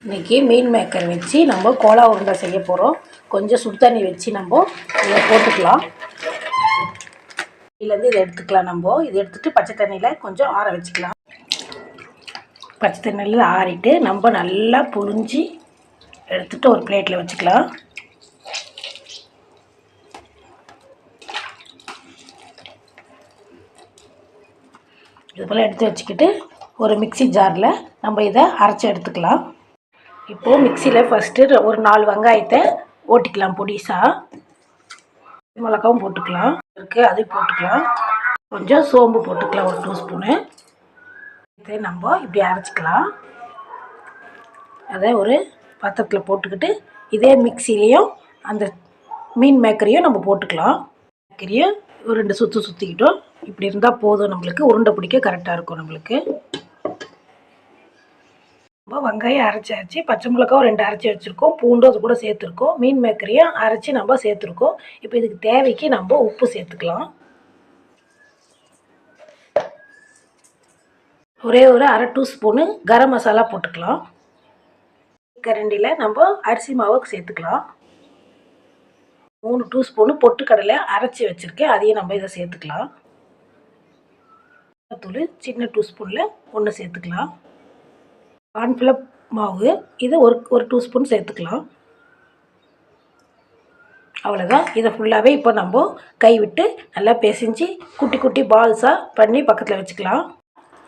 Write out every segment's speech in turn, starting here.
இன்றைக்கி மீன் மேக்கர் வச்சு நம்ம கோலா உருண்டை செய்ய போகிறோம். கொஞ்சம் சுடு தண்ணி வச்சு நம்ம இதை போட்டுக்கலாம். இதுலேருந்து இதை எடுத்துக்கலாம். இதை எடுத்துகிட்டு பச்சை தண்ணியில் கொஞ்சம் ஆற வச்சுக்கலாம். பச்சை தண்ணியில் ஆறிட்டு நம்ம நல்லா புழிஞ்சி எடுத்துகிட்டு ஒரு பிளேட்டில் வச்சுக்கலாம். இது போல் எடுத்து வச்சுக்கிட்டு ஒரு மிக்சி ஜாரில் நம்ம இதை அரைச்சி எடுத்துக்கலாம். இப்போது மிக்சியில் ஃபஸ்ட்டு ஒரு 4 வெங்காயத்தை ஓட்டிக்கலாம். பொடிசாக மிளகாவும் போட்டுக்கலாம். அது போட்டுக்கலாம். கொஞ்சம் சோம்பு போட்டுக்கலாம், ஒரு 2 ஸ்பூனு. இதை நம்ம இப்படி அரைச்சிக்கலாம். அதை ஒரு பாத்திரத்தில் போட்டுக்கிட்டு இதே மிக்சிலையும் அந்த மீன் மேக்கரையும் நம்ம போட்டுக்கலாம். மேக்கரையும் ஒரு 2 சுற்று சுற்றிக்கிட்டோம். இப்படி இருந்தால் போதும், நம்மளுக்கு உருண்டை பிடிக்க கரெக்டாக இருக்கும். நம்மளுக்கு வெங்காயம் அரைச்சாச்சு, பச்சை மிளகாவும் 2 அரைச்சி வச்சுருக்கோம், பூண்டு அது கூட சேர்த்துருக்கோம், மீன் மேக்கரையும் அரைச்சி நம்ம சேர்த்துருக்கோம். இப்போ இதுக்கு தேவைக்கு நம்ம உப்பு சேர்த்துக்கலாம். ஒரே ஒரு அரை டீஸ்பூனு கரம் மசாலா போட்டுக்கலாம். கரண்டியில் நம்ம அரிசி மாவுக்கு சேர்த்துக்கலாம். 3 டீஸ்பூனு பொட்டுக்கடலை அரைச்சி வச்சுருக்கேன், அதையும் நம்ம இதை சேர்த்துக்கலாம். தூள் சின்ன டீஸ்பூனில் 1 சேர்த்துக்கலாம். கார்ன்ஃப்ளவர் மாவு இது ஒரு 2 ஸ்பூன் சேர்த்துக்கலாம். அவ்வளோதான். இதை ஃபுல்லாகவே இப்போ நம்ம கை விட்டு நல்லா பிசைஞ்சு குட்டி குட்டி பால்ஸாக பண்ணி பக்கத்தில் வச்சுக்கலாம்.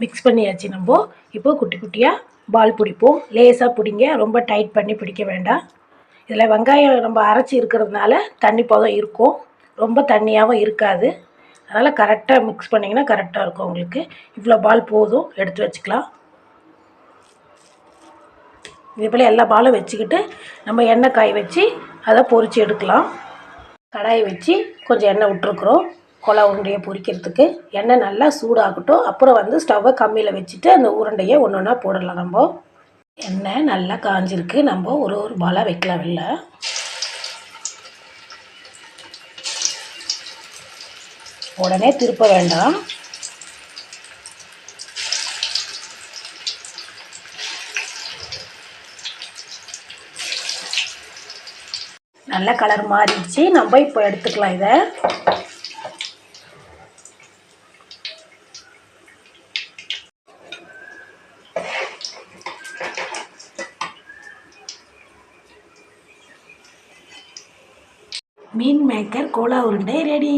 மிக்ஸ் பண்ணியாச்சு. நம்ம இப்போ குட்டி குட்டியாக பால் பிடிப்போம். லேசாக பிடிங்க, ரொம்ப டைட் பண்ணி பிடிக்க வேண்டாம். இதில் வெங்காயம் நம்ம அரைச்சி இருக்கிறதுனால தண்ணி பதம் இருக்கும், ரொம்ப தண்ணியாகவும் இருக்காது. அதனால் கரெக்டாக மிக்ஸ் பண்ணிங்கன்னா கரெக்டாக இருக்கும் உங்களுக்கு. இவ்வளோ பால் போதும், எடுத்து வச்சுக்கலாம். இதே போல் எல்லா பாலும் வச்சுக்கிட்டு நம்ம எண்ணெய் காய வச்சு அதை பொரித்து எடுக்கலாம். கடாயை வச்சு கொஞ்சம் எண்ணெய் விட்டுருக்குறோம் கோலா உருண்டையை பொரிக்கிறதுக்கு. எண்ணெய் நல்லா சூடாகட்டும். அப்புறம் ஸ்டவ்வை கம்மியில் வச்சுட்டு அந்த உருண்டையை ஒன்று ஒன்றா போடலாம். நம்ம எண்ணெய் நல்லா காஞ்சிருக்கு, நம்ம ஒரு பாலாக வைக்கலாம். வெளில உடனே திருப்ப வேண்டாம். நல்ல கலர் மாறிடுச்சு. நம்ம இப்போ எடுத்துக்கலாம். இதை மீன் மேக்கர் கோலா உருண்டை ரெடி.